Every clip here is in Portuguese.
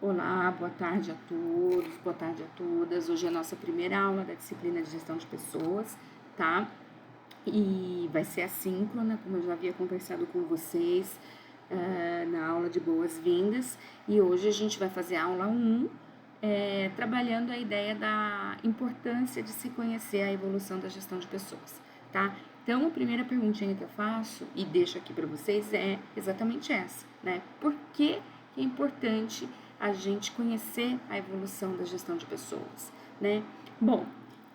Olá, boa tarde a todos, boa tarde a todas. Hoje é a nossa primeira aula da disciplina de gestão de pessoas, tá? E vai ser assíncrona, como eu já havia conversado com vocês na aula de boas-vindas. E hoje a gente vai fazer a aula 1, trabalhando a ideia da importância de se conhecer a evolução da gestão de pessoas, tá? Então, a primeira perguntinha que eu faço e deixo aqui para vocês é exatamente essa, né? Por que é importante a gente conhecer a evolução da gestão de pessoas, né? Bom,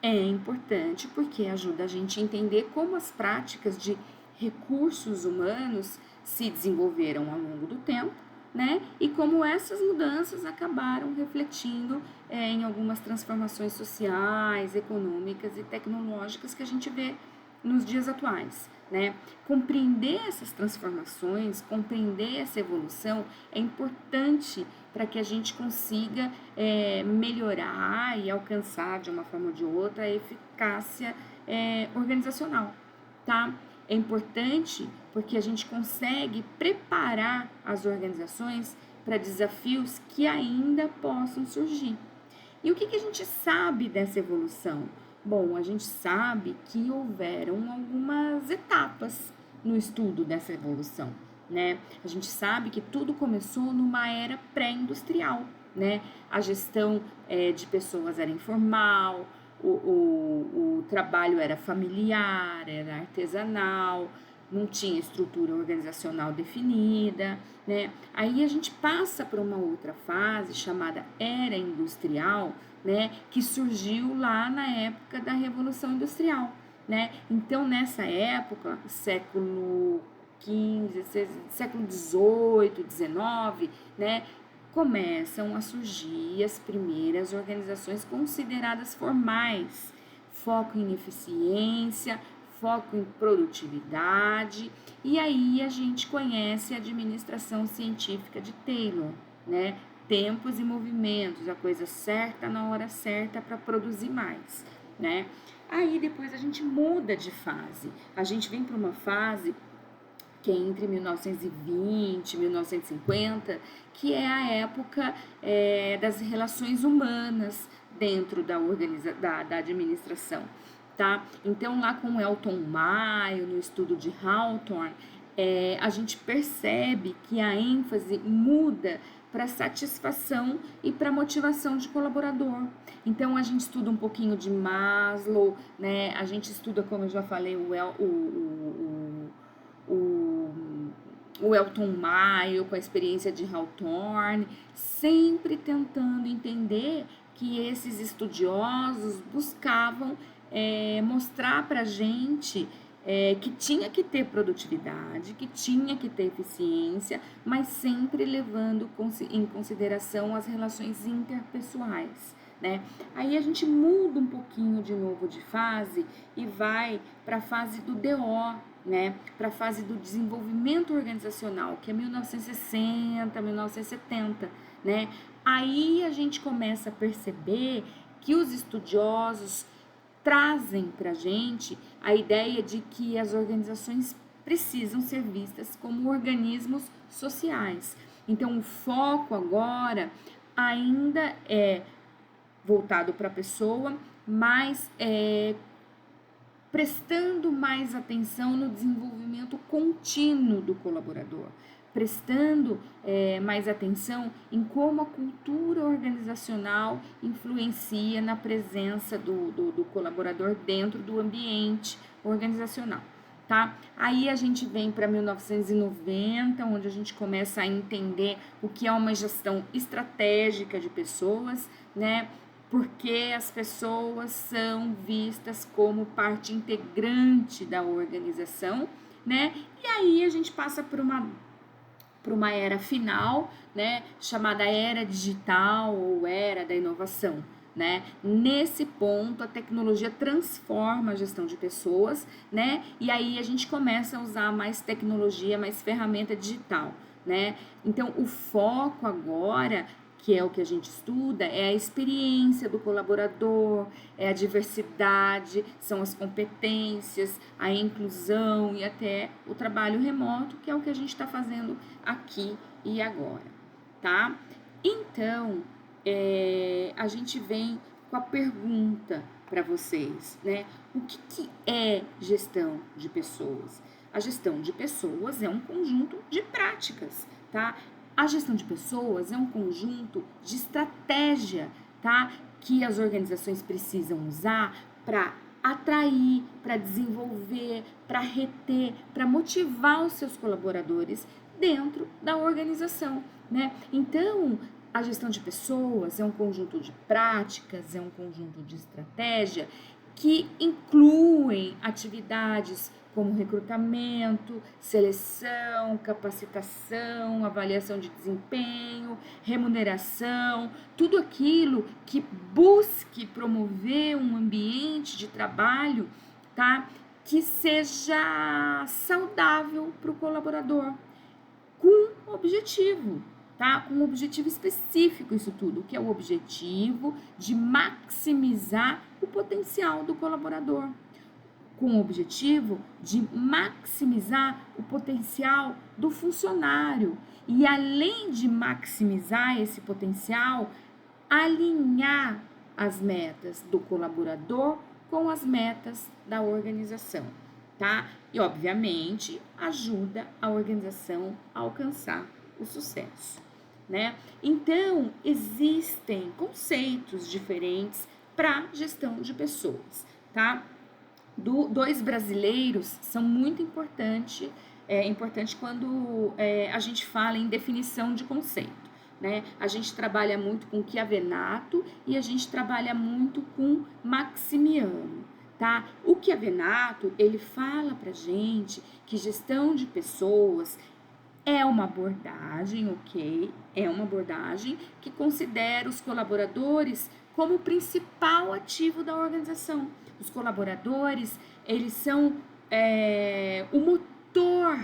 é importante porque ajuda a gente a entender como as práticas de recursos humanos se desenvolveram ao longo do tempo, né? E como essas mudanças acabaram refletindo em algumas transformações sociais, econômicas e tecnológicas que a gente vê nos dias atuais, né? Compreender essas transformações, compreender essa evolução é importante para que a gente consiga melhorar e alcançar de uma forma ou de outra a eficácia organizacional, tá? É importante porque a gente consegue preparar as organizações para desafios que ainda possam surgir. E o que a gente sabe dessa evolução? Bom, a gente sabe que houveram algumas etapas no estudo dessa evolução, né? A gente sabe que tudo começou numa era pré-industrial, né? A gestão de pessoas era informal, o trabalho era familiar, era artesanal, não tinha estrutura organizacional definida, né? Aí a gente passa para uma outra fase chamada era industrial, né? Que surgiu lá na época da Revolução Industrial, né? Então nessa época, século XV, século XVIII, XIX, né? Começam a surgir as primeiras organizações consideradas formais, foco em eficiência, foco em produtividade, e aí a gente conhece a administração científica de Taylor, né? Tempos e movimentos, a coisa certa na hora certa para produzir mais, né? Aí depois a gente muda de fase, a gente vem para uma fase que é entre 1920 e 1950, que é a época das relações humanas dentro da administração, tá? Então, lá com Elton Mayo, no estudo de Hawthorne, a gente percebe que a ênfase muda para satisfação e para motivação de colaborador. Então, a gente estuda um pouquinho de Maslow, né? A gente estuda, como eu já falei, o Elton Mayo com a experiência de Hawthorne, sempre tentando entender que esses estudiosos buscavam mostrar para a gente que tinha que ter produtividade, que tinha que ter eficiência, mas sempre levando em consideração as relações interpessoais, né? Aí a gente muda um pouquinho de novo de fase e vai para a fase do DO, né, para a fase do desenvolvimento organizacional, que é 1960, 1970, né? Aí a gente começa a perceber que os estudiosos trazem para a gente a ideia de que as organizações precisam ser vistas como organismos sociais. Então, o foco agora ainda é voltado para a pessoa, mas prestando mais atenção no desenvolvimento contínuo do colaborador, prestando mais atenção em como a cultura organizacional influencia na presença do colaborador dentro do ambiente organizacional, tá? Aí a gente vem para 1990, onde a gente começa a entender o que é uma gestão estratégica de pessoas, né? Porque as pessoas são vistas como parte integrante da organização, né? E aí a gente passa por uma era final, né? Chamada era digital ou era da inovação, né? Nesse ponto, a tecnologia transforma a gestão de pessoas, né? E aí a gente começa a usar mais tecnologia, mais ferramenta digital, né? Então, o foco agora, que é o que a gente estuda, é a experiência do colaborador, é a diversidade, são as competências, a inclusão e até o trabalho remoto, que é o que a gente está fazendo aqui e agora, tá? Então, a gente vem com a pergunta para vocês, né? O que é gestão de pessoas? A gestão de pessoas é um conjunto de práticas, tá? A gestão de pessoas é um conjunto de estratégia, tá? Que as organizações precisam usar para atrair, para desenvolver, para reter, para motivar os seus colaboradores dentro da organização, né? Então, a gestão de pessoas é um conjunto de práticas, é um conjunto de estratégia que incluem atividades como recrutamento, seleção, capacitação, avaliação de desempenho, remuneração, tudo aquilo que busque promover um ambiente de trabalho, tá? Que seja saudável para o colaborador, com objetivo, tá? Com um objetivo específico isso tudo, que é o objetivo de maximizar o potencial do colaborador, com o objetivo de maximizar o potencial do funcionário e, além de maximizar esse potencial, alinhar as metas do colaborador com as metas da organização, tá? E, obviamente, ajuda a organização a alcançar o sucesso, né? Então, existem conceitos diferentes para gestão de pessoas, tá? Dois brasileiros são muito importantes, importante quando a gente fala em definição de conceito, né? A gente trabalha muito com Chiavenato e a gente trabalha muito com Maximiano, tá? O Chiavenato, ele fala pra gente que gestão de pessoas é uma abordagem, ok? É uma abordagem que considera os colaboradores como o principal ativo da organização. Os colaboradores, eles são o motor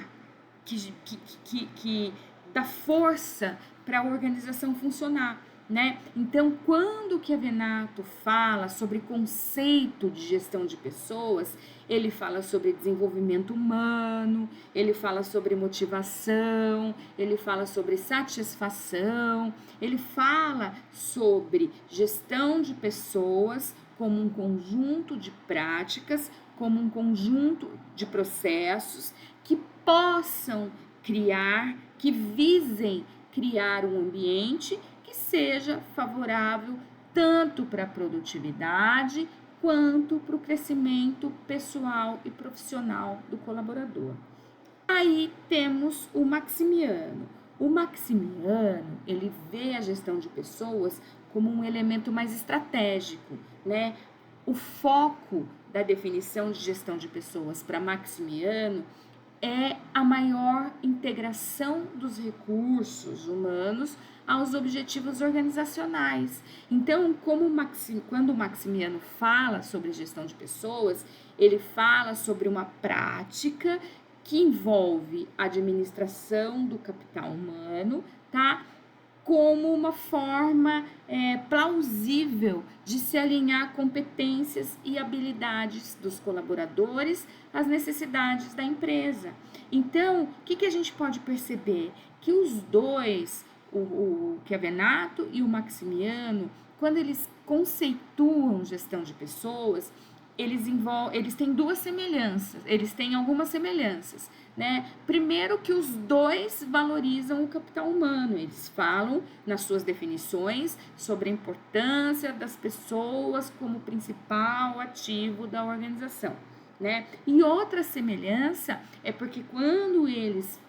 que dá força para a organização funcionar, né? Então, quando o Chiavenato fala sobre conceito de gestão de pessoas, ele fala sobre desenvolvimento humano, ele fala sobre motivação, ele fala sobre satisfação, ele fala sobre gestão de pessoas como um conjunto de práticas, como um conjunto de processos que possam criar, que visem criar um ambiente que seja favorável tanto para a produtividade quanto para o crescimento pessoal e profissional do colaborador. Aí temos o Maximiano. O Maximiano, ele vê a gestão de pessoas como um elemento mais estratégico, né? O foco da definição de gestão de pessoas para Maximiano é a maior integração dos recursos humanos aos objetivos organizacionais. Então, quando o Maximiano fala sobre gestão de pessoas, ele fala sobre uma prática que envolve a administração do capital humano, tá? Como uma forma plausível de se alinhar competências e habilidades dos colaboradores às necessidades da empresa. Então, o que a gente pode perceber? Que os dois, o Chiavenato e o Maximiano, quando eles conceituam gestão de pessoas, eles têm duas semelhanças, eles têm algumas semelhanças, né? Primeiro que os dois valorizam o capital humano, eles falam nas suas definições sobre a importância das pessoas como principal ativo da organização, né? E outra semelhança é porque quando eles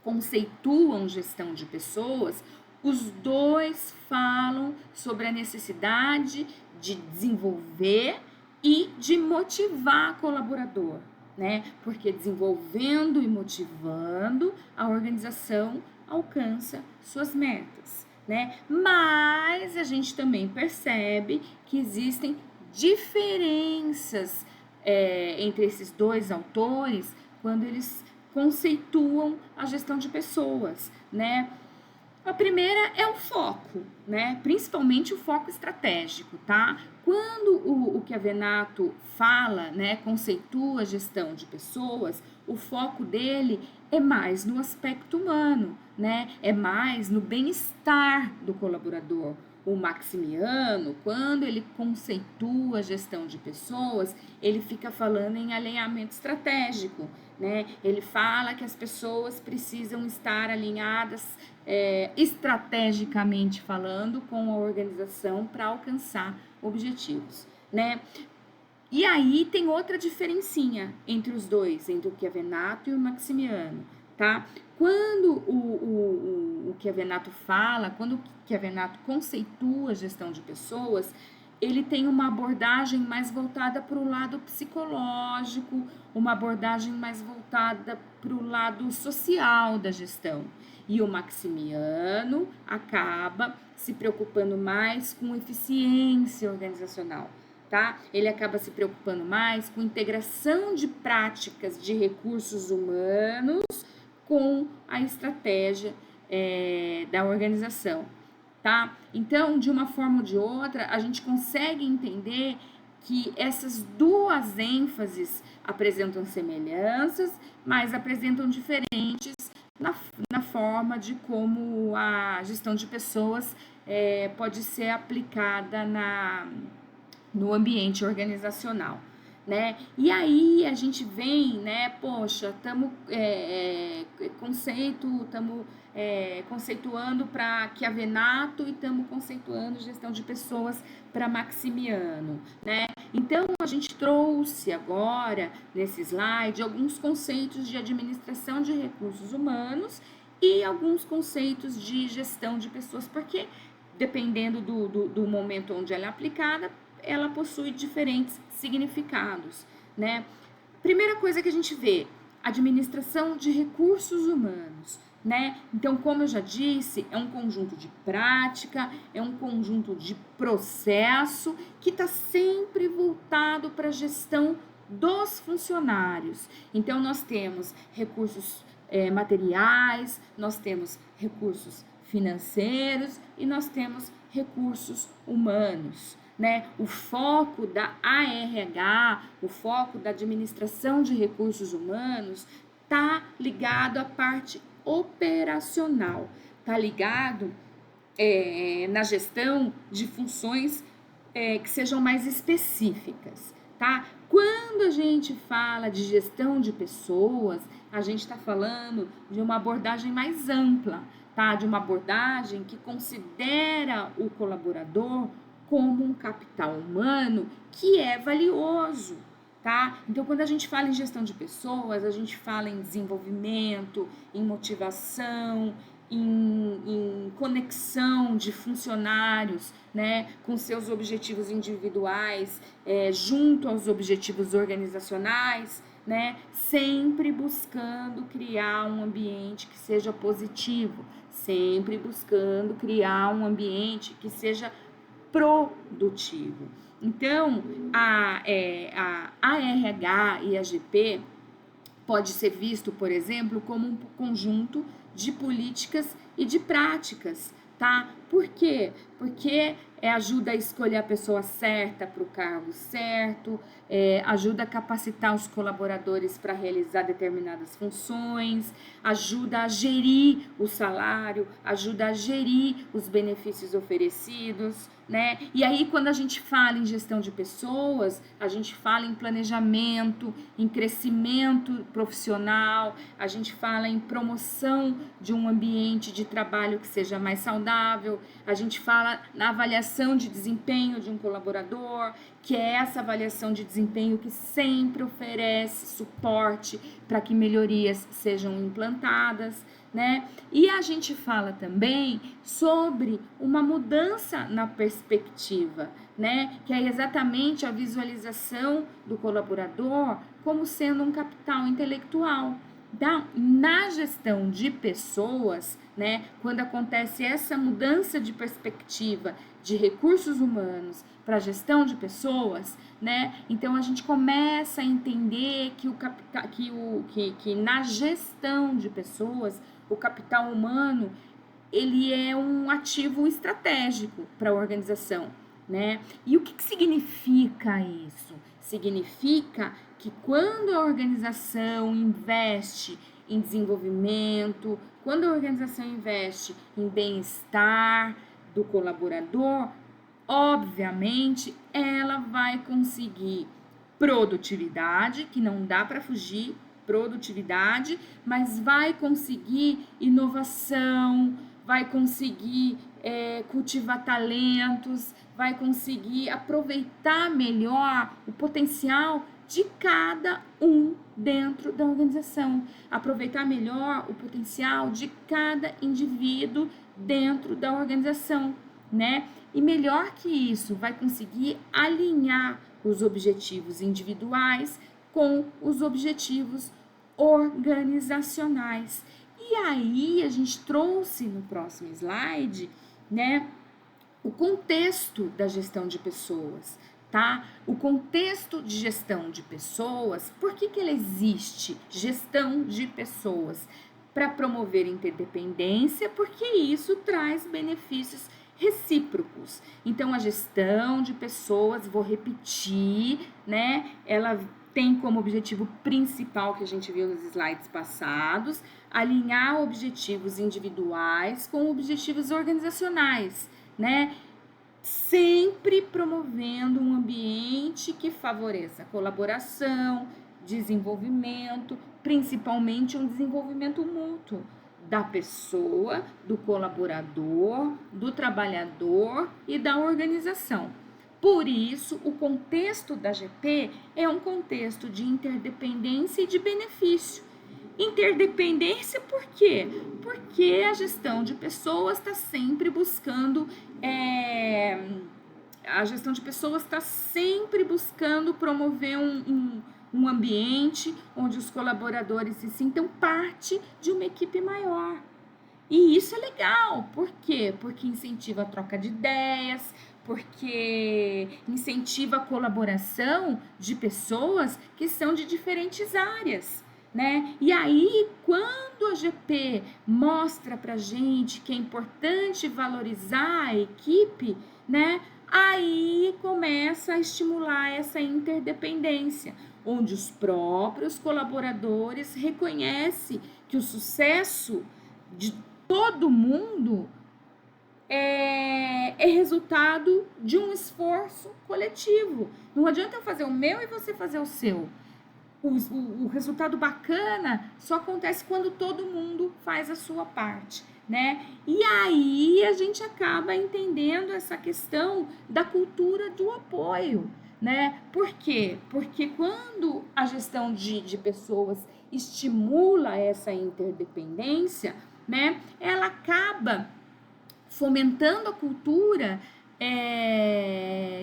conceituam gestão de pessoas, os dois falam sobre a necessidade de desenvolver e de motivar colaborador, né? Porque desenvolvendo e motivando, a organização alcança suas metas, né? Mas a gente também percebe que existem diferenças entre esses dois autores quando eles conceituam a gestão de pessoas, né? A primeira é o foco, né? Principalmente o foco estratégico, tá? Quando o Chiavenato fala, né, conceitua a gestão de pessoas, o foco dele é mais no aspecto humano, né? É mais no bem-estar do colaborador. O Maximiano, quando ele conceitua a gestão de pessoas, ele fica falando em alinhamento estratégico, né? Ele fala que as pessoas precisam estar alinhadas estrategicamente falando com a organização para alcançar objetivos, né? E aí tem outra diferencinha entre os dois, entre o Chiavenato e o Maximiano, tá? Quando o Chiavenato fala, quando o Chiavenato conceitua a gestão de pessoas, ele tem uma abordagem mais voltada para o lado psicológico, uma abordagem mais voltada para o lado social da gestão. E o Maximiano acaba se preocupando mais com eficiência organizacional. Tá? Ele acaba se preocupando mais com integração de práticas de recursos humanos com a estratégia da organização, tá? Então, de uma forma ou de outra, a gente consegue entender que essas duas ênfases apresentam semelhanças, mas apresentam diferentes na forma de como a gestão de pessoas pode ser aplicada no ambiente organizacional, né? E aí a gente vem, né? Poxa, estamos conceituando para Chiavenato e estamos conceituando gestão de pessoas para Maximiano, né? Então a gente trouxe agora nesse slide alguns conceitos de administração de recursos humanos e alguns conceitos de gestão de pessoas, porque dependendo do momento onde ela é aplicada, ela possui diferentes significados, né? Primeira coisa que a gente vê, administração de recursos humanos, né? Então, como eu já disse, é um conjunto de prática, é um conjunto de processo que está sempre voltado para a gestão dos funcionários. Então, nós temos recursos materiais, nós temos recursos financeiros e nós temos recursos humanos. Né? O foco da ARH, o foco da administração de recursos humanos, está ligado à parte operacional, está ligado na gestão de funções que sejam mais específicas, tá? Quando a gente fala de gestão de pessoas, a gente está falando de uma abordagem mais ampla, tá? De uma abordagem que considera o colaborador como um capital humano que é valioso, tá? Então, quando a gente fala em gestão de pessoas, a gente fala em desenvolvimento, em motivação, em conexão de funcionários, né, com seus objetivos individuais, junto aos objetivos organizacionais, né, sempre buscando criar um ambiente que seja positivo, sempre buscando criar um ambiente que seja produtivo. Então, a ARH e a GP pode ser visto, por exemplo, como um conjunto de políticas e de práticas, tá? Por quê? Porque ajuda a escolher a pessoa certa para o cargo certo, ajuda a capacitar os colaboradores para realizar determinadas funções, ajuda a gerir o salário, ajuda a gerir os benefícios oferecidos, né? E aí, quando a gente fala em gestão de pessoas, a gente fala em planejamento, em crescimento profissional, a gente fala em promoção de um ambiente de trabalho que seja mais saudável, a gente fala na avaliação de desempenho de um colaborador, que é essa avaliação de desempenho que sempre oferece suporte para que melhorias sejam implantadas, né? E a gente fala também sobre uma mudança na perspectiva, né? Que é exatamente a visualização do colaborador como sendo um capital intelectual. Então, na gestão de pessoas, né, quando acontece essa mudança de perspectiva de recursos humanos para a gestão de pessoas, né, então a gente começa a entender que na gestão de pessoas, o capital humano, ele é um ativo estratégico para a organização, né? E o que significa isso? Significa que quando a organização investe em desenvolvimento, Quando a organização investe em bem-estar do colaborador, obviamente ela vai conseguir produtividade, que não dá para fugir, produtividade, mas vai conseguir inovação, vai conseguir cultivar talentos, vai conseguir aproveitar melhor o potencial de cada um dentro da organização, aproveitar melhor o potencial de cada indivíduo dentro da organização, né? E melhor que isso, vai conseguir alinhar os objetivos individuais com os objetivos organizacionais. E aí a gente trouxe no próximo slide, né, o contexto da gestão de pessoas, tá? O contexto de gestão de pessoas, por que ela existe? Gestão de pessoas para promover interdependência, porque isso traz benefícios recíprocos. Então, a gestão de pessoas, vou repetir, né? Ela tem como objetivo principal, que a gente viu nos slides passados, alinhar objetivos individuais com objetivos organizacionais, né? Sempre promovendo um ambiente que favoreça colaboração, desenvolvimento, principalmente um desenvolvimento mútuo da pessoa, do colaborador, do trabalhador e da organização. Por isso, o contexto da GP é um contexto de interdependência e de benefício. Interdependência por quê? Porque a gestão de pessoas está sempre buscando promover um ambiente onde os colaboradores se sintam parte de uma equipe maior. E isso é legal, por quê? Porque incentiva a troca de ideias, porque incentiva a colaboração de pessoas que são de diferentes áreas, né? E aí, quando a GP mostra pra gente que é importante valorizar a equipe, né? Aí começa a estimular essa interdependência, onde os próprios colaboradores reconhecem que o sucesso de todo mundo é resultado de um esforço coletivo. Não adianta eu fazer o meu e você fazer o seu. O resultado bacana só acontece quando todo mundo faz a sua parte, né? E aí a gente acaba entendendo essa questão da cultura do apoio, né? Por quê? Porque quando a gestão de pessoas estimula essa interdependência, né? Ela acaba fomentando a cultura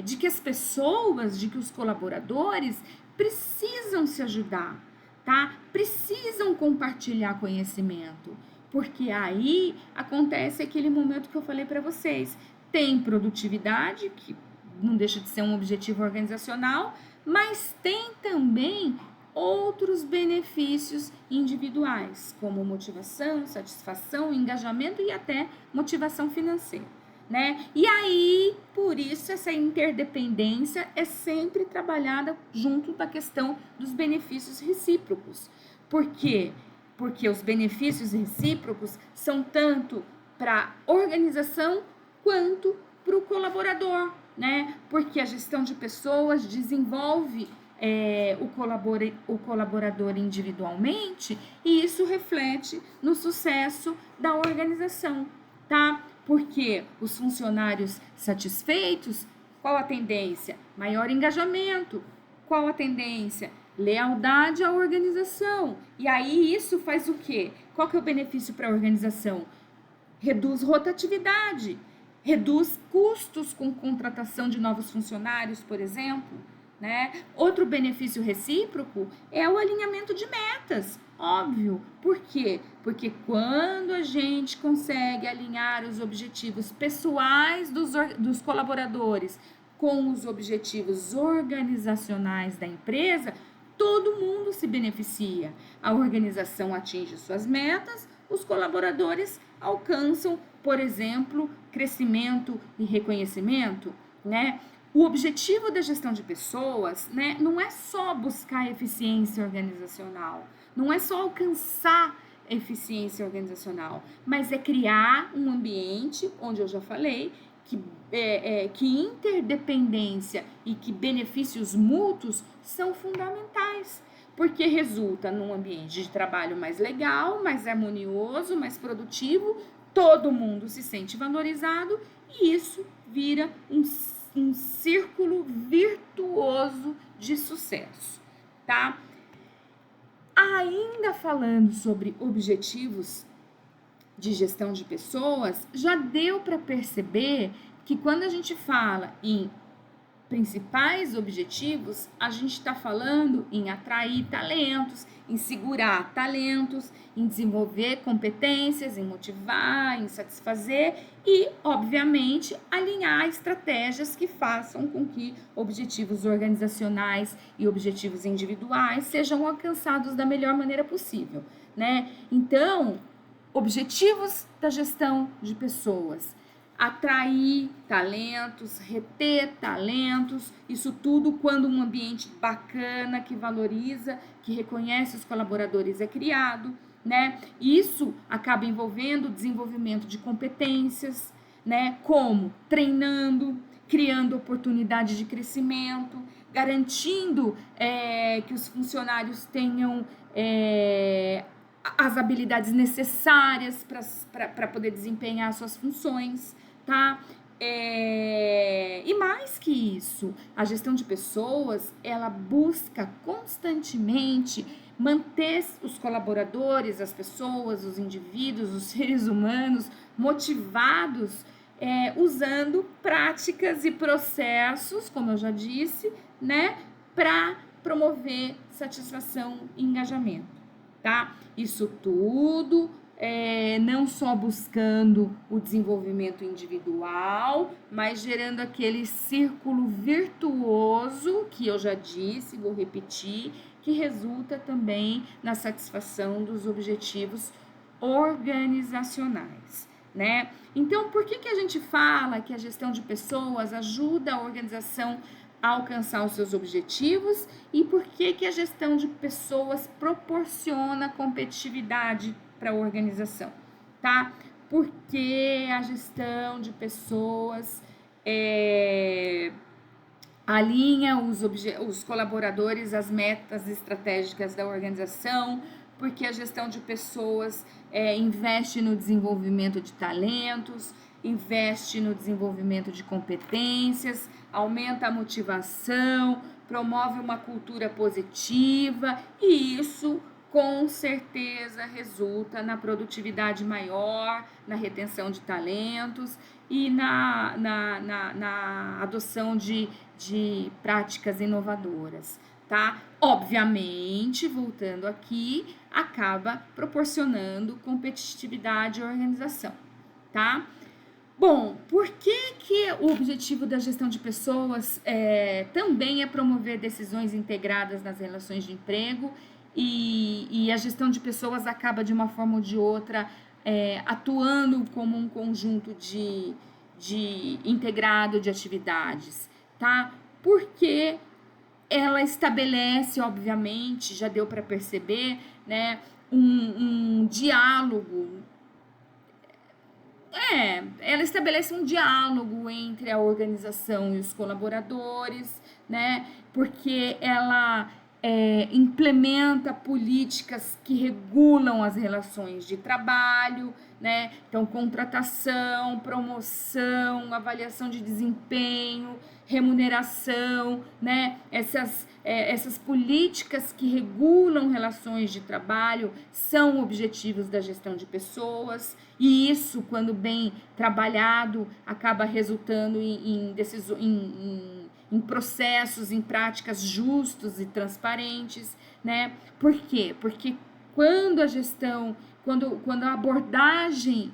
de que as pessoas, de que os colaboradores precisam se ajudar, tá? Precisam compartilhar conhecimento, porque aí acontece aquele momento que eu falei para vocês. Tem produtividade, que não deixa de ser um objetivo organizacional, mas tem também outros benefícios individuais, como motivação, satisfação, engajamento e até motivação financeira, né? E aí, por isso, essa interdependência é sempre trabalhada junto da questão dos benefícios recíprocos. Por quê? Porque os benefícios recíprocos são tanto para a organização quanto para o colaborador, né? Porque a gestão de pessoas desenvolve o colaborador individualmente e isso reflete no sucesso da organização, tá? Porque os funcionários satisfeitos, qual a tendência? Maior engajamento. Qual a tendência? Lealdade à organização. E aí isso faz o quê? Qual que é o benefício para a organização? Reduz rotatividade, reduz custos com contratação de novos funcionários, por exemplo, né? Outro benefício recíproco é o alinhamento de metas, óbvio. Por quê? Porque quando a gente consegue alinhar os objetivos pessoais dos colaboradores com os objetivos organizacionais da empresa, todo mundo se beneficia. A organização atinge suas metas, os colaboradores alcançam, por exemplo, crescimento e reconhecimento, né? O objetivo da gestão de pessoas, né, não é só buscar eficiência organizacional, não é só alcançar eficiência organizacional, mas é criar um ambiente onde eu já falei que interdependência e que benefícios mútuos são fundamentais, porque resulta num ambiente de trabalho mais legal, mais harmonioso, mais produtivo, todo mundo se sente valorizado e isso vira um círculo virtuoso de sucesso, tá? Ainda falando sobre objetivos de gestão de pessoas, já deu para perceber que quando a gente fala em principais objetivos, a gente está falando em atrair talentos, em segurar talentos, em desenvolver competências, em motivar, em satisfazer e, obviamente, alinhar estratégias que façam com que objetivos organizacionais e objetivos individuais sejam alcançados da melhor maneira possível, né? Então, objetivos da gestão de pessoas: atrair talentos, reter talentos, isso tudo quando um ambiente bacana, que valoriza, que reconhece os colaboradores é criado, né? Isso acaba envolvendo o desenvolvimento de competências, né? Como treinando, criando oportunidades de crescimento, garantindo que os funcionários tenham as habilidades necessárias para poder desempenhar suas funções, tá? E mais que isso, a gestão de pessoas, ela busca constantemente manter os colaboradores, as pessoas, os indivíduos, os seres humanos motivados, usando práticas e processos, como eu já disse, né, para promover satisfação e engajamento, tá? Isso tudo não só buscando o desenvolvimento individual, mas gerando aquele círculo virtuoso que eu já disse, vou repetir, que resulta também na satisfação dos objetivos organizacionais, né? Então, por que a gente fala que a gestão de pessoas ajuda a organização a alcançar os seus objetivos e por que a gestão de pessoas proporciona competitividade para a organização, tá? Porque a gestão de pessoas alinha os colaboradores às metas estratégicas da organização, porque a gestão de pessoas investe no desenvolvimento de talentos, investe no desenvolvimento de competências, aumenta a motivação, promove uma cultura positiva e isso com certeza resulta na produtividade maior, na retenção de talentos e na adoção de práticas inovadoras, tá? Obviamente, voltando aqui, acaba proporcionando competitividade à organização, tá? Bom, por que o objetivo da gestão de pessoas também é promover decisões integradas nas relações de emprego e a gestão de pessoas acaba de uma forma ou de outra atuando como um conjunto de integrado de atividades, tá? Porque ela estabelece, obviamente, já deu para perceber, né, um diálogo. Ela estabelece um diálogo entre a organização e os colaboradores, né? Porque ela implementa políticas que regulam as relações de trabalho, né? Então, contratação, promoção, avaliação de desempenho, remuneração, né? Essas políticas que regulam relações de trabalho são objetivos da gestão de pessoas, e isso, quando bem trabalhado, acaba resultando em processos, em práticas justos e transparentes, né? Por quê? Porque quando a gestão, quando a abordagem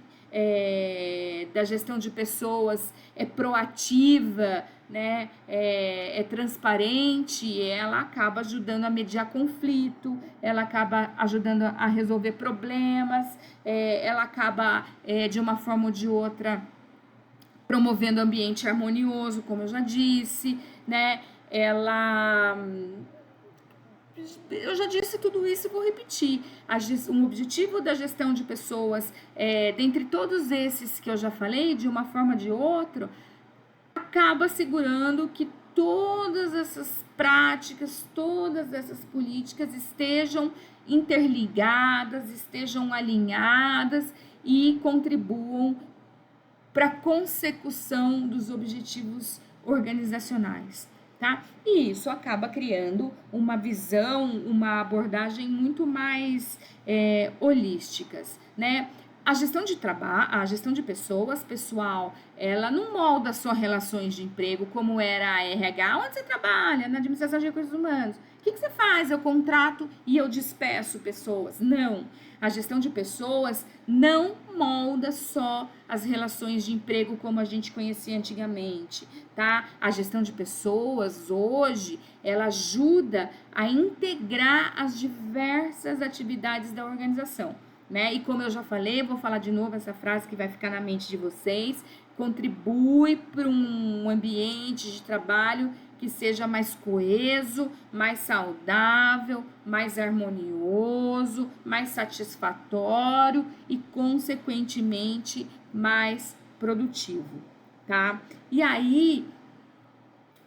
da gestão de pessoas é proativa, né, é transparente, ela acaba ajudando a mediar conflito, ela acaba ajudando a resolver problemas, ela acaba, de uma forma ou de outra, promovendo ambiente harmonioso, como eu já disse, né, ela eu já disse tudo isso e vou repetir. Um objetivo da gestão de pessoas, dentre todos esses que eu já falei, de uma forma ou de outra, acaba assegurando que todas essas práticas, todas essas políticas estejam interligadas, estejam alinhadas e contribuam para a consecução dos objetivos organizacionais, tá? E isso acaba criando uma visão, uma abordagem muito mais holísticas, né? A gestão de trabalho, a gestão de pessoas, pessoal, ela não molda só relações de emprego como era a RH. Onde você trabalha? Na administração de recursos humanos. O que você faz? Eu contrato e eu despeço pessoas. Não. A gestão de pessoas não molda só as relações de emprego como a gente conhecia antigamente, tá? A gestão de pessoas hoje, ela ajuda a integrar as diversas atividades da organização, né? E como eu já falei, vou falar de novo essa frase que vai ficar na mente de vocês: contribui para um ambiente de trabalho que seja mais coeso, mais saudável, mais harmonioso, mais satisfatório e, consequentemente, mais produtivo, tá? E aí,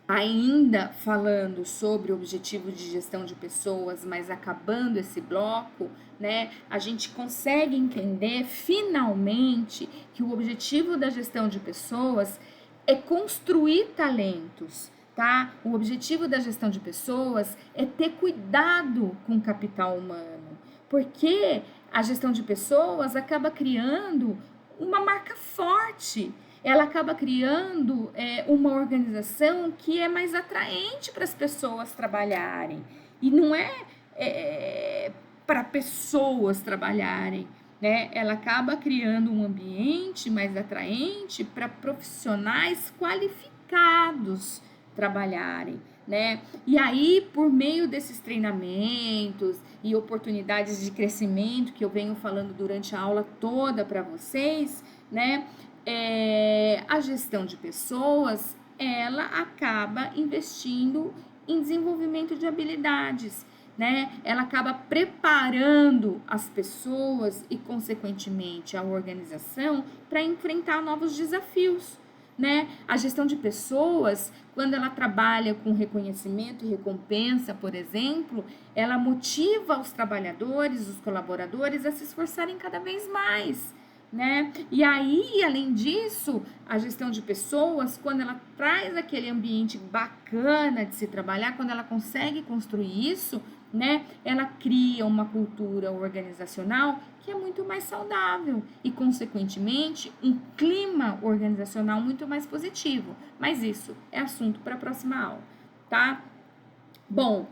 ainda falando sobre o objetivo de gestão de pessoas, mas acabando esse bloco, né, a gente consegue entender finalmente que o objetivo da gestão de pessoas é construir talentos, tá? O objetivo da gestão de pessoas é ter cuidado com o capital humano, porque a gestão de pessoas acaba criando uma marca forte. Ela acaba criando uma organização que é mais atraente para as pessoas trabalharem. E não para pessoas trabalharem, né? Ela acaba criando um ambiente mais atraente para profissionais qualificados trabalharem, né? E aí, por meio desses treinamentos e oportunidades de crescimento que eu venho falando durante a aula toda para vocês, né? A gestão de pessoas, ela acaba investindo em desenvolvimento de habilidades, né? Ela acaba preparando as pessoas e, consequentemente, a organização para enfrentar novos desafios, né? A gestão de pessoas, quando ela trabalha com reconhecimento e recompensa, por exemplo, ela motiva os trabalhadores, os colaboradores a se esforçarem cada vez mais, né? E aí, além disso, a gestão de pessoas, quando ela traz aquele ambiente bacana de se trabalhar, quando ela consegue construir isso, né? Ela cria uma cultura organizacional que é muito mais saudável e, consequentemente, um clima organizacional muito mais positivo. Mas isso é assunto para a próxima aula, tá? Bom,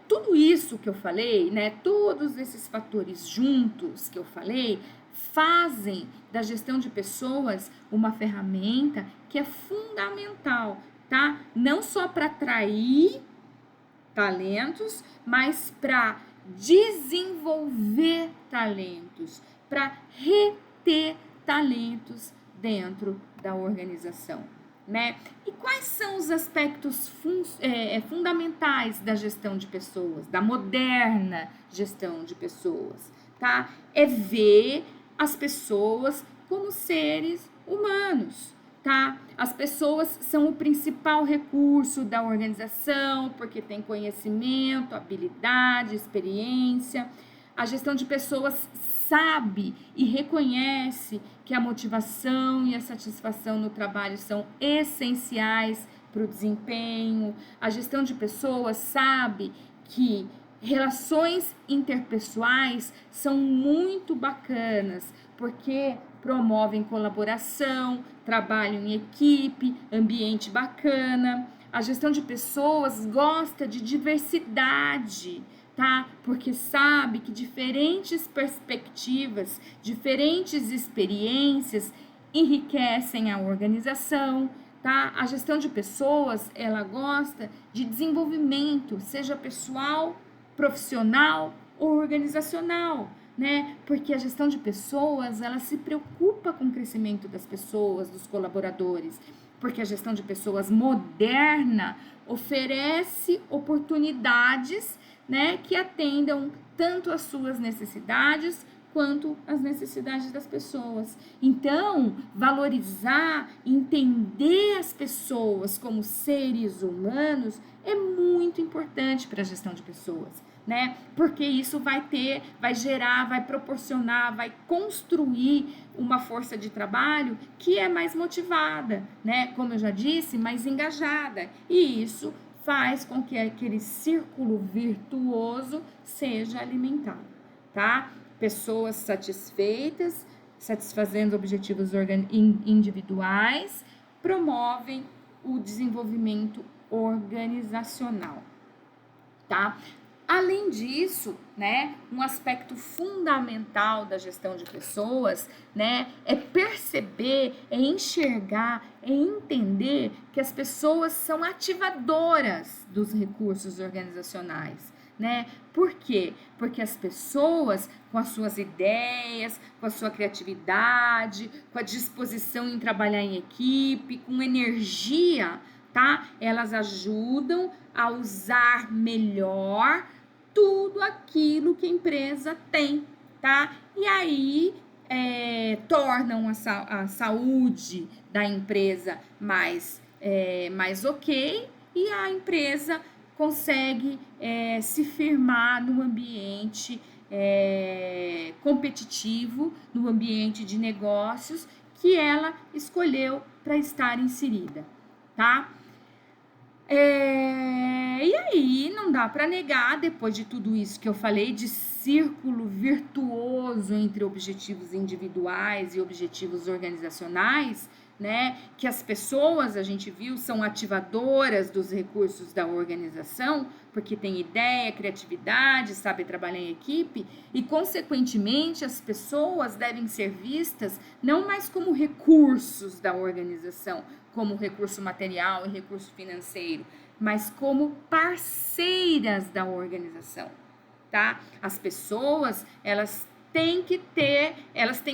tudo isso que eu falei, né, todos esses fatores juntos que eu falei, fazem da gestão de pessoas uma ferramenta que é fundamental, tá? Não só para atrair talentos, mas para desenvolver talentos, para reter talentos dentro da organização, né? E quais são os aspectos fundamentais da gestão de pessoas, da moderna gestão de pessoas, tá? É ver as pessoas como seres humanos, tá? As pessoas são o principal recurso da organização, porque tem conhecimento, habilidade, experiência. A gestão de pessoas sabe e reconhece que a motivação e a satisfação no trabalho são essenciais para o desempenho. A gestão de pessoas sabe que relações interpessoais são muito bacanas, porque promovem colaboração, trabalho em equipe, ambiente bacana. A gestão de pessoas gosta de diversidade, tá? Porque sabe que diferentes perspectivas, diferentes experiências enriquecem a organização, tá? A gestão de pessoas, ela gosta de desenvolvimento, seja pessoal, profissional ou organizacional, né? Porque a gestão de pessoas, ela se preocupa com o crescimento das pessoas, dos colaboradores. Porque a gestão de pessoas moderna oferece oportunidades, né, que atendam tanto às suas necessidades quanto às necessidades das pessoas. Então, valorizar, entender as pessoas como seres humanos é muito importante para a gestão de pessoas, né? Porque isso vai gerar, vai proporcionar, vai construir uma força de trabalho que é mais motivada, né? Como eu já disse, mais engajada. E isso faz com que aquele círculo virtuoso seja alimentado, tá? Pessoas satisfeitas, satisfazendo objetivos individuais, promovem o desenvolvimento organizacional, tá? Além disso, né, um aspecto fundamental da gestão de pessoas, né, é perceber, é enxergar, é entender que as pessoas são ativadoras dos recursos organizacionais, né? Por quê? Porque as pessoas, com as suas ideias, com a sua criatividade, com a disposição em trabalhar em equipe, com energia, tá? Elas ajudam a usar melhor tudo aquilo que a empresa tem, tá? E aí tornam a saúde da empresa mais ok, e a empresa consegue se firmar no ambiente competitivo, no ambiente de negócios que ela escolheu para estar inserida, tá? E aí, não dá para negar, depois de tudo isso que eu falei, de círculo virtuoso entre objetivos individuais e objetivos organizacionais, né? Que as pessoas, a gente viu, são ativadoras dos recursos da organização, porque tem ideia, criatividade, sabe trabalhar em equipe, e, consequentemente, as pessoas devem ser vistas não mais como recursos da organização, como recurso material e recurso financeiro, mas como parceiras da organização, tá? As pessoas, elas têm que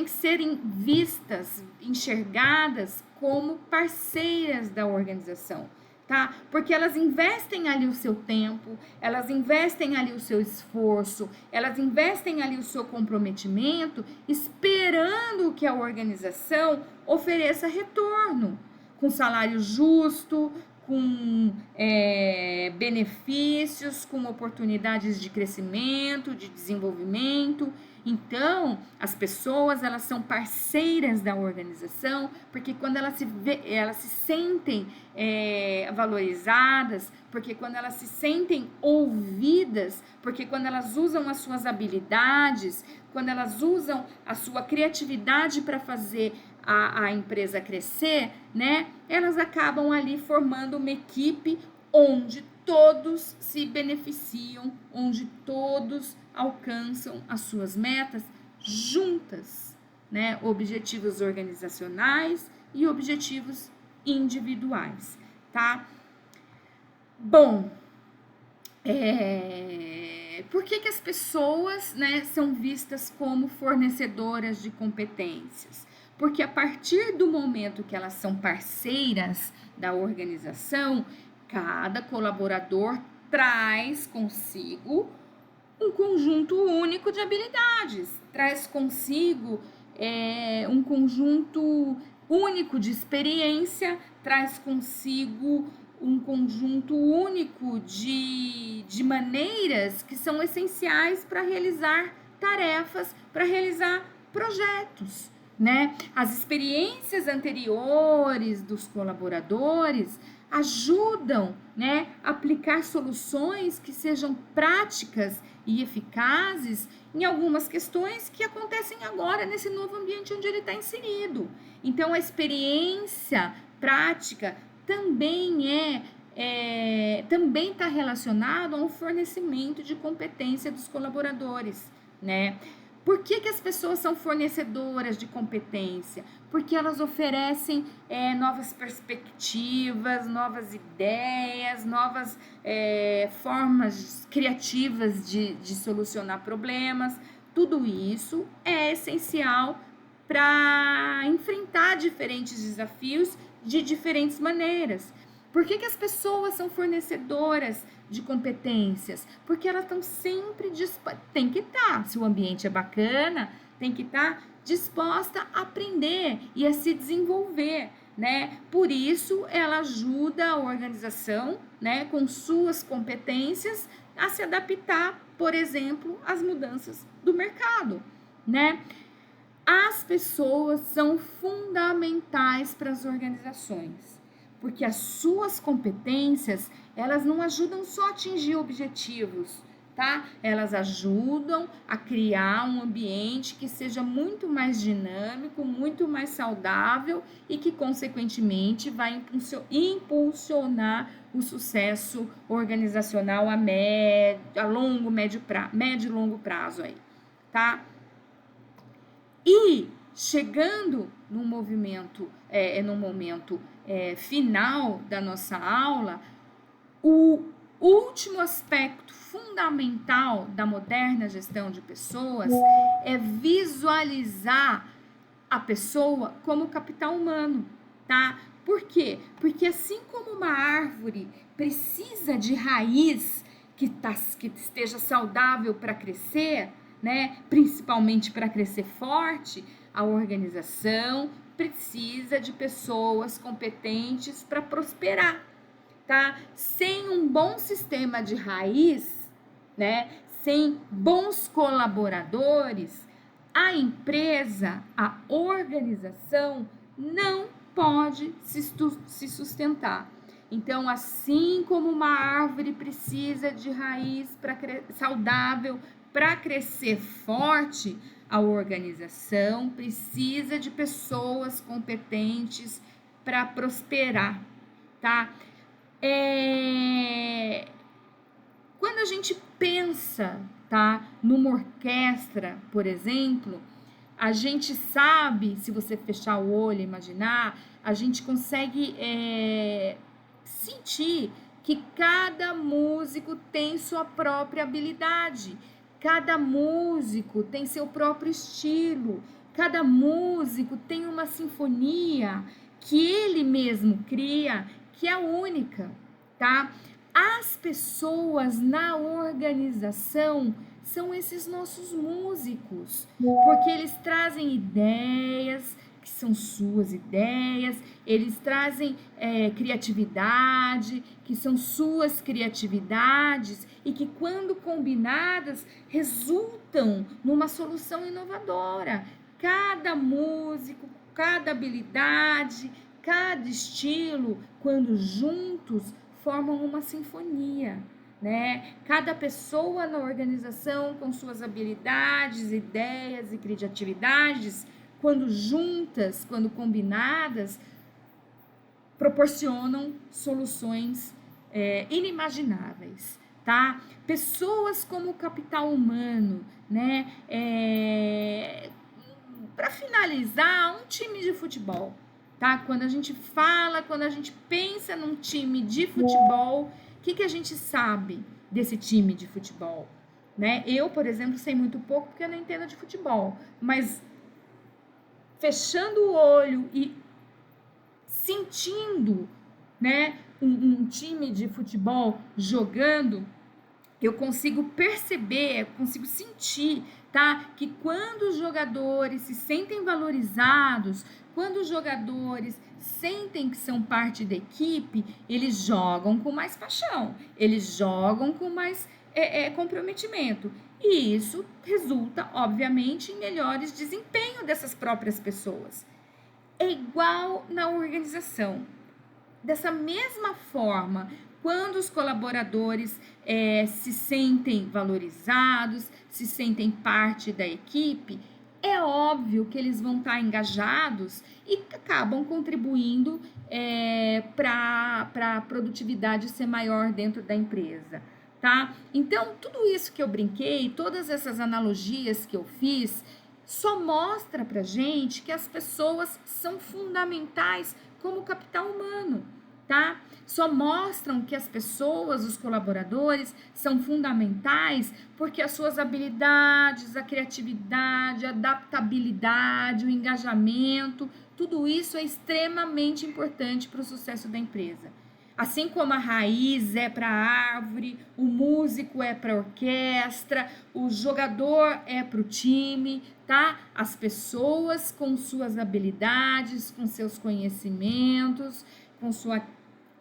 serem vistas, enxergadas como parceiras da organização, tá? Porque elas investem ali o seu tempo, elas investem ali o seu esforço, elas investem ali o seu comprometimento, esperando que a organização ofereça retorno, com salário justo, com benefícios, com oportunidades de crescimento, de desenvolvimento. Então, as pessoas, elas são parceiras da organização, porque quando elas se sentem valorizadas, porque quando elas se sentem ouvidas, porque quando elas usam as suas habilidades, quando elas usam a sua criatividade para fazer a empresa crescer, né? Elas acabam ali formando uma equipe onde todos se beneficiam, onde todos alcançam as suas metas juntas, né? Objetivos organizacionais e objetivos individuais, tá? Bom, por que as pessoas, né, são vistas como fornecedoras de competências? Porque a partir do momento que elas são parceiras da organização, cada colaborador traz consigo um conjunto único de habilidades, traz consigo um conjunto único de experiência, traz consigo um conjunto único de maneiras que são essenciais para realizar tarefas, para realizar projetos, né? As experiências anteriores dos colaboradores ajudam, né, a aplicar soluções que sejam práticas e eficazes em algumas questões que acontecem agora nesse novo ambiente onde ele está inserido. Então, a experiência prática também também está relacionado ao fornecimento de competência dos colaboradores, né? Por que as pessoas são fornecedoras de competência? Porque elas oferecem novas perspectivas, novas ideias, novas formas criativas de solucionar problemas. Tudo isso é essencial enfrentar diferentes desafios de diferentes maneiras. Por que as pessoas são fornecedoras de competências? Porque elas estão sempre tem que estar, se o ambiente é bacana, tem que estar disposta a aprender e a se desenvolver, né? Por isso, ela ajuda a organização, né, com suas competências a se adaptar, por exemplo, às mudanças do mercado, né? As pessoas são fundamentais para as organizações, porque as suas competências, elas não ajudam só a atingir objetivos, tá? Elas ajudam a criar um ambiente que seja muito mais dinâmico, muito mais saudável e que, consequentemente, vai impulsionar o sucesso organizacional a longo, médio e longo prazo aí, tá? E chegando num momento final da nossa aula, o último aspecto fundamental da moderna gestão de pessoas é visualizar a pessoa como capital humano, tá? Por quê? Porque assim como uma árvore precisa de raiz que esteja saudável para crescer, né? Principalmente para crescer forte, a organização precisa de pessoas competentes para prosperar, tá? Sem um bom sistema de raiz, né? Sem bons colaboradores, a empresa, a organização não pode se sustentar. Então, assim como uma árvore precisa de raiz saudável para crescer forte, a organização precisa de pessoas competentes para prosperar, tá? Quando a gente pensa, tá, numa orquestra, por exemplo, a gente sabe, se você fechar o olho e imaginar, a gente consegue sentir que cada músico tem sua própria habilidade, cada músico tem seu próprio estilo, cada músico tem uma sinfonia que ele mesmo cria, que é única, tá? As pessoas na organização são esses nossos músicos, porque eles trazem ideias, que são suas ideias, eles trazem criatividade, que são suas criatividades, e que quando combinadas resultam numa solução inovadora. Cada músico, cada habilidade, cada estilo, quando juntos, formam uma sinfonia, né? Cada pessoa na organização com suas habilidades, ideias e criatividades, quando juntas, quando combinadas, proporcionam soluções inimagináveis, tá? Pessoas como capital humano, né? Para finalizar, um time de futebol, tá? Quando a gente pensa num time de futebol, o que a gente sabe desse time de futebol, né? Eu, por exemplo, sei muito pouco porque eu não entendo de futebol, mas fechando o olho e sentindo, né, um time de futebol jogando, eu consigo perceber, eu consigo sentir, tá? Que quando os jogadores se sentem valorizados, quando os jogadores sentem que são parte da equipe, eles jogam com mais paixão, eles jogam com mais comprometimento. E isso resulta, obviamente, em melhores desempenho dessas próprias pessoas. É igual na organização. Dessa mesma forma, quando os colaboradores se sentem valorizados, se sentem parte da equipe, é óbvio que eles vão estar engajados e acabam contribuindo para a produtividade ser maior dentro da empresa, tá? Então, tudo isso que eu brinquei, todas essas analogias que eu fiz, só mostra pra gente que as pessoas são fundamentais como capital humano, tá? Só mostram que as pessoas, os colaboradores, são fundamentais porque as suas habilidades, a criatividade, a adaptabilidade, o engajamento, tudo isso é extremamente importante para o sucesso da empresa. Assim como a raiz é para a árvore, o músico é para a orquestra, o jogador é para o time, tá? As pessoas com suas habilidades, com seus conhecimentos, com sua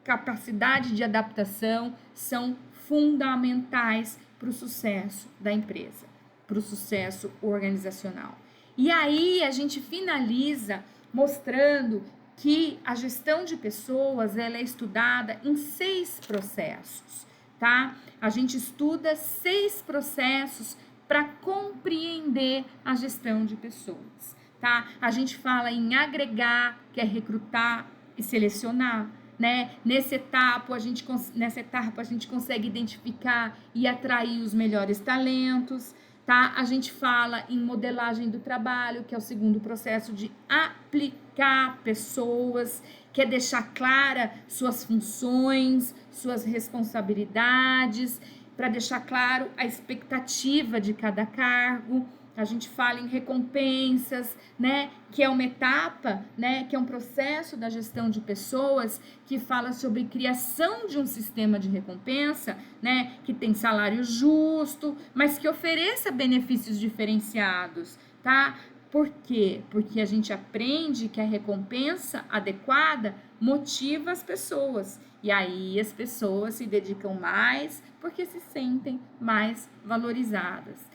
capacidade de adaptação são fundamentais para o sucesso da empresa, para o sucesso organizacional. E aí a gente finaliza mostrando que a gestão de pessoas ela é estudada em 6 processos, tá? A gente estuda 6 processos para compreender a gestão de pessoas, tá? A gente fala em agregar, que é recrutar e selecionar, né? Nessa etapa a gente consegue identificar e atrair os melhores talentos, tá? A gente fala em modelagem do trabalho, que é o segundo processo de aplicar pessoas, que é deixar clara suas funções, suas responsabilidades, para deixar claro a expectativa de cada cargo. A gente fala em recompensas, né, que é uma etapa, né, que é um processo da gestão de pessoas que fala sobre criação de um sistema de recompensa, né, que tem salário justo, mas que ofereça benefícios diferenciados, tá? Por quê? Porque a gente aprende que a recompensa adequada motiva as pessoas. E aí as pessoas se dedicam mais porque se sentem mais valorizadas.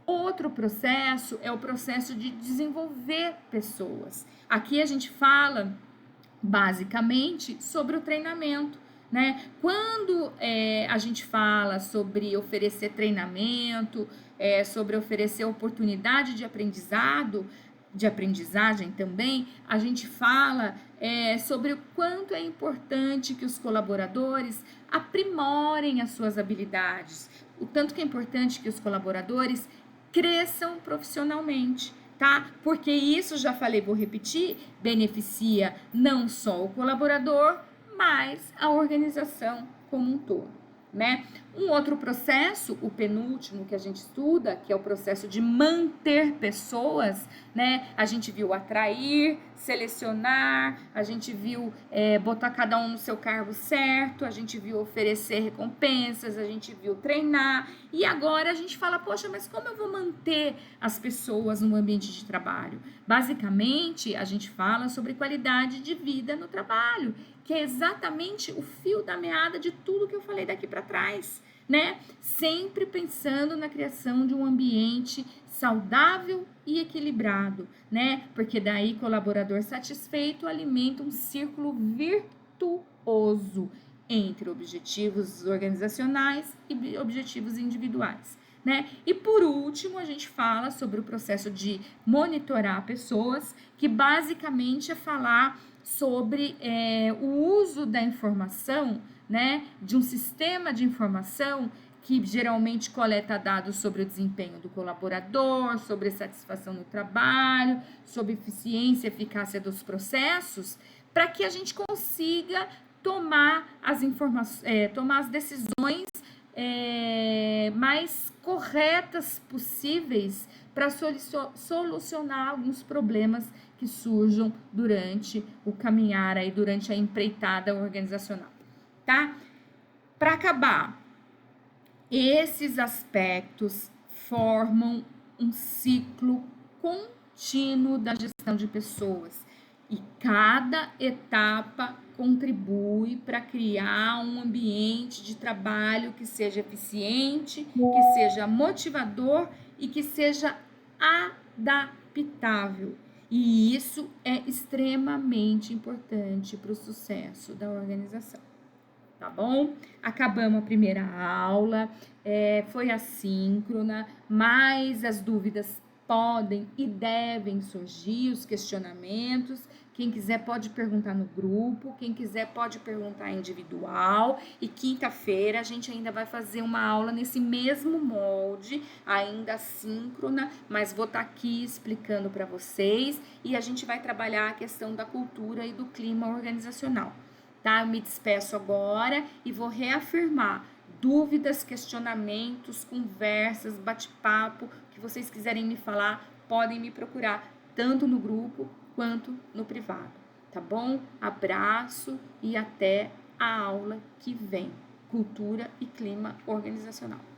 Outro processo é o processo de desenvolver pessoas. Aqui a gente fala basicamente sobre o treinamento, né? Quando a gente fala sobre oferecer treinamento, sobre oferecer oportunidade de aprendizado, de aprendizagem também, a gente fala sobre o quanto é importante que os colaboradores aprimorem as suas habilidades, o tanto que é importante que os colaboradores cresçam profissionalmente, tá? Porque isso, já falei, vou repetir, beneficia não só o colaborador, mas a organização como um todo, né? Um outro processo, o penúltimo que a gente estuda, que é o processo de manter pessoas, né? A gente viu atrair, selecionar, a gente viu botar cada um no seu cargo certo, a gente viu oferecer recompensas, a gente viu treinar, e agora a gente fala, poxa, mas como eu vou manter as pessoas no ambiente de trabalho? Basicamente, a gente fala sobre qualidade de vida no trabalho, que é exatamente o fio da meada de tudo que eu falei daqui para trás, né? Sempre pensando na criação de um ambiente saudável e equilibrado, né? Porque daí colaborador satisfeito alimenta um círculo virtuoso entre objetivos organizacionais e objetivos individuais, né? E por último, a gente fala sobre o processo de monitorar pessoas, que basicamente é falar sobre o uso da informação, né, de um sistema de informação que geralmente coleta dados sobre o desempenho do colaborador, sobre a satisfação no trabalho, sobre eficiência e eficácia dos processos, para que a gente consiga tomar as decisões mais corretas possíveis para solucionar alguns problemas que surjam durante o caminhar aí, durante a empreitada organizacional, tá? Para acabar, esses aspectos formam um ciclo contínuo da gestão de pessoas e cada etapa contribui para criar um ambiente de trabalho que seja eficiente, que seja motivador e que seja adaptável. E isso é extremamente importante para o sucesso da organização. Tá bom? Acabamos a primeira aula, foi assíncrona, mas as dúvidas podem e devem surgir, os questionamentos. Quem quiser pode perguntar no grupo, quem quiser pode perguntar individual. E quinta-feira a gente ainda vai fazer uma aula nesse mesmo molde, ainda assíncrona, mas vou estar aqui explicando para vocês e a gente vai trabalhar a questão da cultura e do clima organizacional. tá? Eu me despeço agora e vou reafirmar dúvidas, questionamentos, conversas, bate-papo, que vocês quiserem me falar, podem me procurar tanto no grupo quanto no privado, tá bom? Abraço e até a aula que vem. Cultura e clima organizacional.